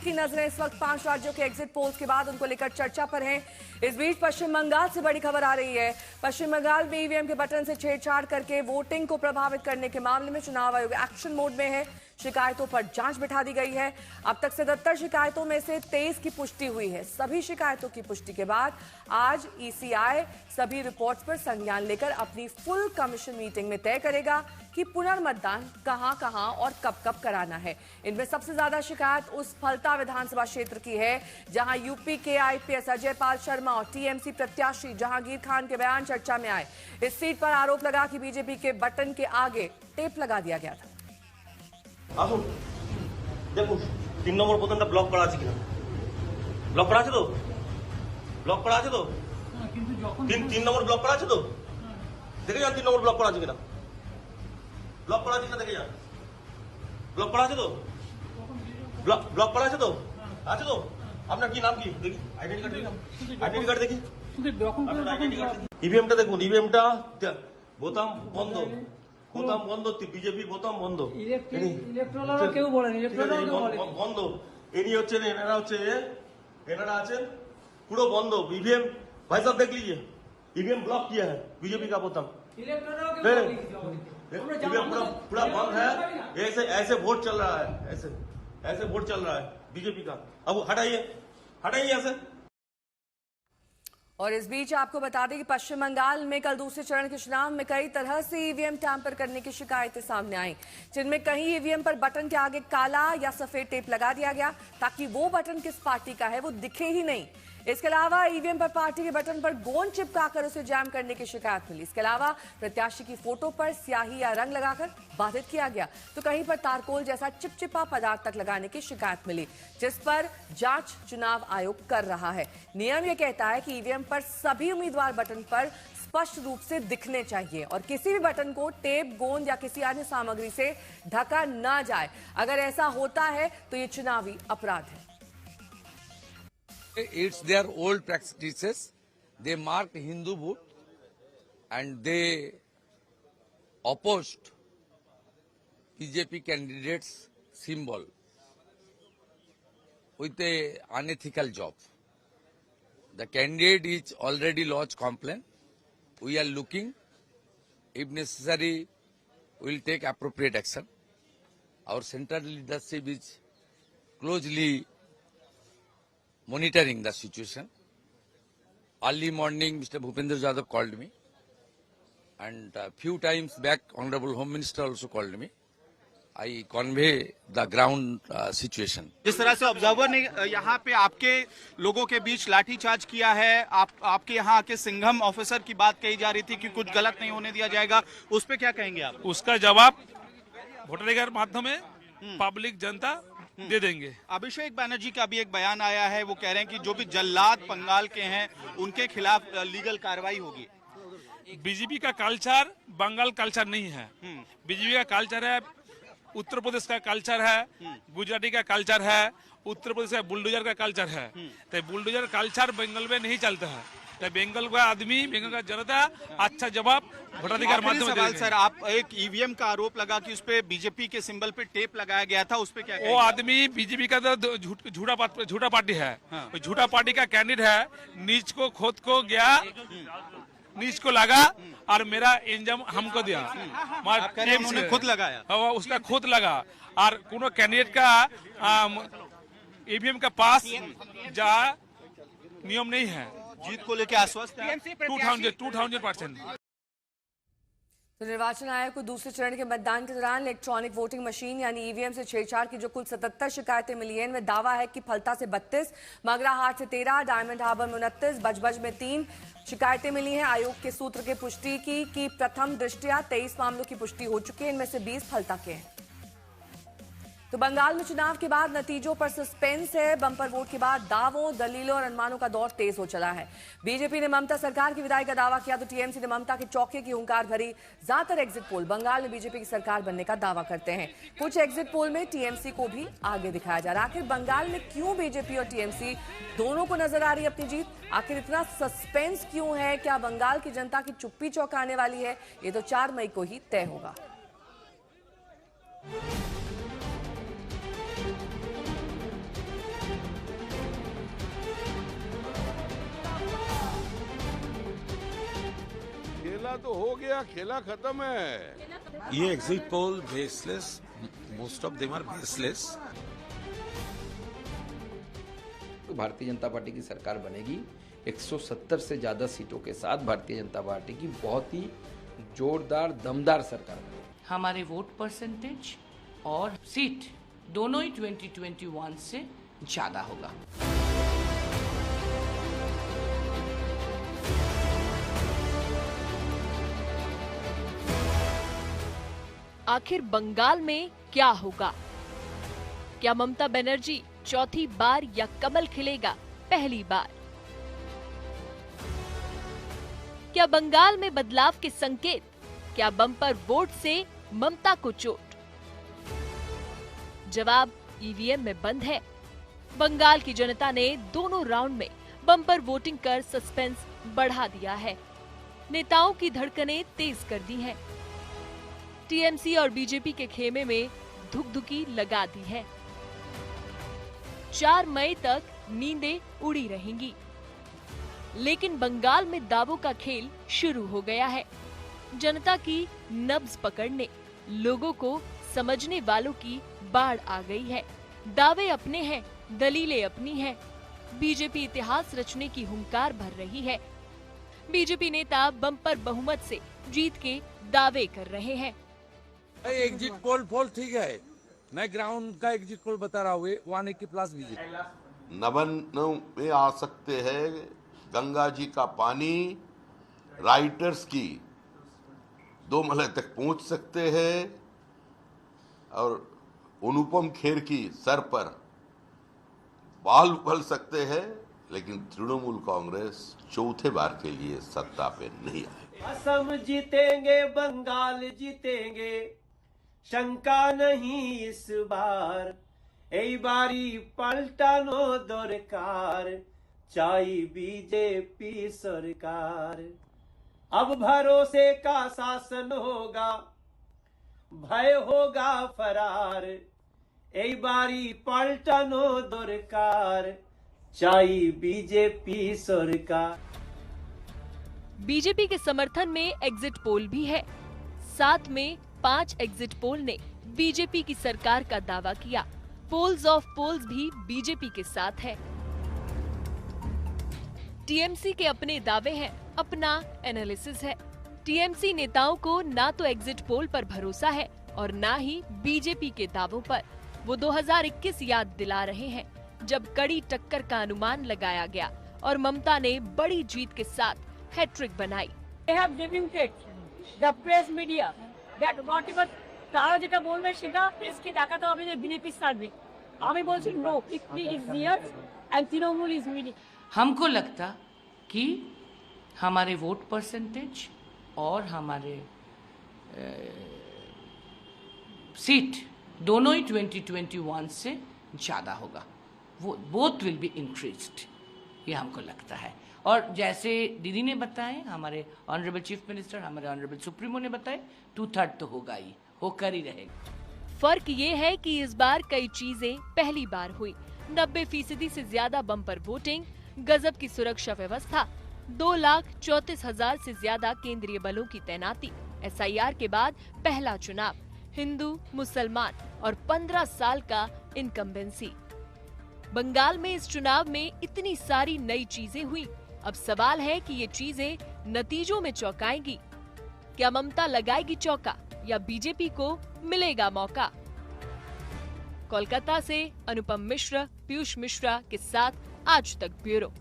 सबकी नजरें इस वक्त 5 राज्यों के एग्जिट पोल्स के बाद उनको लेकर चर्चा पर हैं। इस बीच पश्चिम बंगाल से बड़ी खबर आ रही है। पश्चिम बंगाल में ईवीएम के बटन से छेड़छाड़ करके वोटिंग को प्रभावित करने के मामले में चुनाव आयोग एक्शन मोड में है। शिकायतों पर जांच बिठा दी गई है। अब तक 77 शिकायतों में से 23 की पुष्टि हुई है। सभी शिकायतों की पुष्टि के बाद आज ईसीआई सभी रिपोर्ट्स पर संज्ञान लेकर अपनी फुल कमीशन मीटिंग में तय करेगा कि पुनर्मतदान कहां-कहां और कब-कब कराना है। इनमें सबसे ज्यादा शिकायत उस फलता विधानसभा क्षेत्र की है जहां यूपी के आईपीएस अजय पाल शर्मा और टीएमसी प्रत्याशी जहांगीर खान के बयान चर्चा में आए। इस सीट पर आरोप लगा कि बीजेपी के बटन के आगे टेप लगा दिया गया था। আসুন দেখুন 3 নম্বর বোতামটা ব্লক করা আছে কিনা ব্লক করা আছে তো ব্লক করা আছে তো কিন্তু যখন 3 নম্বর ব্লক করা আছে তো দেখে যান 3 নম্বর ব্লক করা আছে কিনা ব্লক করা আছে কিনা দেখে যান ব্লক করা আছে তো ব্লক করা আছে তো আপনার কি নাম কি দেখি আইডেন্টি কার্ড দেখি আইডেন্টি কার্ড দেখি ইভিএমটা দেখুন ইভিএমটা বোতাম বন্ধ বোতাম বন্ধ বিজেপি বোতাম বন্ধ ইলেকট্রোলারও কেউ বলেন বন্ধ এনি হচ্ছেন এনারা আছেন পুরো বন্ধ ईवीएम भाई साहब देख लीजिए ईवीएम ब्लॉक किया है बीजेपी का बोतम ईवीएम पूरा बंद है। ऐसे वोट चल रहा है ऐसे वोट चल रहा है बीजेपी का। अब हटाइए ऐसे। और इस बीच आपको बता दें कि पश्चिम बंगाल में कल दूसरे चरण के चुनाव में कई तरह से ईवीएम टैंपर करने की शिकायतें सामने आई, जिनमें कहीं ईवीएम पर बटन के आगे काला या सफेद टेप लगा दिया गया ताकि वो बटन किस पार्टी का है वो दिखे ही नहीं। इसके अलावा ईवीएम पर पार्टी के बटन पर गोंद चिपकाकर उसे जैम करने की शिकायत मिली। इसके अलावा प्रत्याशी की फोटो पर स्याही या रंग लगाकर बाधित किया गया, तो कहीं पर तारकोल जैसा चिपचिपा पदार्थ तक लगाने की शिकायत मिली, जिस पर जांच चुनाव आयोग कर रहा है। नियम यह कहता है कि ईवीएम पर सभी उम्मीदवार बटन पर स्पष्ट रूप से दिखने चाहिए और किसी भी बटन को टेप, गोंद या किसी अन्य सामग्री से ढका न जाए। अगर ऐसा होता है तो ये चुनावी अपराध है। It's their old practices. They marked Hindu vote and they opposed BJP candidates' symbol with a unethical job. The candidate is already lodged complaint. We are looking. If necessary, we will take appropriate action. Our central leadership is closely monitoring the situation. Early morning, Mr. Bhupendra Yadav called me, and a few times back, Honorable Home Minister also called me. I convey the ground situation. जिस तरह से observer ने यहाँ पे आपके लोगों के बीच लाठीचार्ज किया है, आपके यहाँ आके सिंघम ऑफिसर की बात कही जा रही थी कि कुछ गलत नहीं होने दिया जाएगा, उस पे क्या कहेंगे आप? उसका जवाब वोटर के माध्यम में पब्लिक जनता दे देंगे। अभिषेक बनर्जी का भी एक बयान आया है, वो कह रहे हैं कि जो भी जल्लाद बंगाल के हैं उनके खिलाफ लीगल कार्रवाई होगी। बीजेपी का कल्चर बंगाल कल्चर नहीं है। बीजेपी का कल्चर है, उत्तर प्रदेश का कल्चर है, गुजराती का कल्चर है, उत्तर प्रदेश का बुलडोजर का कल्चर है। तो बुलडोजर कल्चर बंगाल में नहीं चलता है। तो बंगाल का आदमी, बंगाल का जनता अच्छा जवाब वोटाधिकार माध्यम से देंगे। सर, आप एक ईवीएम का आरोप लगा कि उस पे बीजेपी के सिंबल पे टेप लगाया गया था, उस पे क्या वो आदमी बीजेपी का तो झूठा पार्टी है। झूठा पार्टी का कैंडिडेट है, नीच को खुद को गया, नीच को लगा और मेरा इंजम हमको दिया। उन्होंने खुद लगाया, उसका खुद लगा और कोनो कैंडिडेट का ईवीएम का पास जा नियम नहीं है। जीत को लेकर आश्वस्त है 200%। तो निर्वाचन आयोग को दूसरे चरण के मतदान के दौरान इलेक्ट्रॉनिक वोटिंग मशीन यानी ईवीएम से छेड़छाड़ की जो कुल 77 शिकायतें मिली हैं, इनमें दावा है कि फलता से 32, मगराहाट से 13, डायमंड हार्बर में 29, बजबज में 3 शिकायतें मिली हैं। आयोग के सूत्र की पुष्टि की कि प्रथम दृष्टया 23 मामलों की पुष्टि हो चुकी है, इनमें से 20 फलता के हैं। तो बंगाल में चुनाव के बाद नतीजों पर सस्पेंस है। बम्पर वोट के बाद दावों, दलीलों और अनुमानों का दौर तेज हो चला है। बीजेपी ने ममता सरकार की विदाई का दावा किया तो टीएमसी ने ममता के चौके की हुंकार भरी। ज्यादातर एग्जिट पोल बंगाल में बीजेपी की सरकार बनने का दावा करते हैं। कुछ एग्जिट पोल में टीएमसी को भी आगे दिखाया जा रहा है। आखिर बंगाल में क्यों बीजेपी और टीएमसी दोनों को नजर आ रही है अपनी जीत? आखिर इतना सस्पेंस क्यों है? क्या बंगाल की जनता की चुप्पी चौंकाने वाली है? ये तो 4 मई को ही तय होगा। तो हो गया, खेला खत्म है। ये exit poll baseless, most of them are baseless. तो भारतीय जनता पार्टी की सरकार बनेगी। 170 से ज्यादा सीटों के साथ भारतीय जनता पार्टी की बहुत ही जोरदार दमदार सरकार बनेगी। हमारे वोट परसेंटेज और सीट दोनों ही 2021 से ज्यादा होगा। आखिर बंगाल में क्या होगा? क्या ममता बनर्जी चौथी बार या कमल खिलेगा पहली बार? क्या बंगाल में बदलाव के संकेत? क्या बम्पर वोट से ममता को चोट? जवाब ईवीएम में बंद है। बंगाल की जनता ने दोनों राउंड में बम्पर वोटिंग कर सस्पेंस बढ़ा दिया है। नेताओं की धड़कनें तेज कर दी हैं। टीएमसी और बीजेपी के खेमे में धुकधुकी लगा दी है। 4 मई तक नींदें उड़ी रहेंगी। लेकिन बंगाल में दावों का खेल शुरू हो गया है। जनता की नब्ज पकड़ने, लोगों को समझने वालों की बाढ़ आ गई है। दावे अपने हैं, दलीलें अपनी हैं। बीजेपी इतिहास रचने की हुंकार भर रही है। बीजेपी नेता बम्पर बहुमत से जीत के दावे कर रहे हैं। एग्जिट पोल ठीक है, मैं ग्राउंड का एग्जिट पोल बता रहा हूँ, 180 प्लस विजिट। नवान्नों में आ सकते हैं, गंगा जी का पानी राइटर्स की 2 महल तक पहुंच सकते हैं और अनुपम खेर की सर पर बाल उगल सकते हैं, लेकिन तृणमूल कांग्रेस चौथे बार के लिए सत्ता पे नहीं आएगी। असम जीतेंगे, बंगाल जीतेंगे, शंका नहीं इस बार। এই বাড়ি পাল্টানো দরকার, চাই बीजेपी सरकार। अब भरोसे का शासन होगा, भय होगा फरार। এই বাড়ি পাল্টানো দরকার, चाई बीजेपी सरकार। बीजेपी के समर्थन में एग्जिट पोल भी है। साथ में 5 एग्जिट पोल ने बीजेपी की सरकार का दावा किया। पोल्स ऑफ पोल्स भी बीजेपी के साथ है। टीएमसी के अपने दावे हैं, अपना एनालिसिस है। टीएमसी नेताओं को ना तो एग्जिट पोल पर भरोसा है और ना ही बीजेपी के दावों पर। वो 2021 याद दिला रहे हैं, जब कड़ी टक्कर का अनुमान लगाया गया और ममता ने बड़ी जीत के साथ हैट्रिक बनाई। তারা যেটা বলবে সেটা প্রেসকে দেখাতে হবে যে বিজেপি সার্ভে। আমি বলছি no, it is here and Trinamool is winning. हमको लगता कि हमारे वोट परसेंटेज और हमारे सीट दोनों ही 2021 से ज्यादा होगा। वो बोथ विल बी इंक्रीज्ड, ये हमको लगता है। और जैसे दीदी ने बताए, हमारे ऑनरेबल चीफ मिनिस्टर, हमारे ऑनरेबल सुप्रीमो ने बताए, 2/3 तो होगा ही, होकर ही रहेगा। फर्क ये है कि इस बार कई चीजें पहली बार हुई। 90% से ज्यादा बम्पर वोटिंग, गजब की सुरक्षा व्यवस्था, 2,34,000 से ज्यादा केंद्रीय बलों की तैनाती, SIR के बाद पहला चुनाव, हिंदू, मुसलमान और 15 साल का इनकम्बेंसी। बंगाल में इस चुनाव में इतनी सारी नई चीजें हुई। अब सवाल है कि ये चीजें नतीजों में चौंकाएंगी। क्या ममता लगाएगी चौका या बीजेपी को मिलेगा मौका? कोलकाता से अनुपम मिश्र, पीयूष मिश्रा के साथ आज तक ब्यूरो।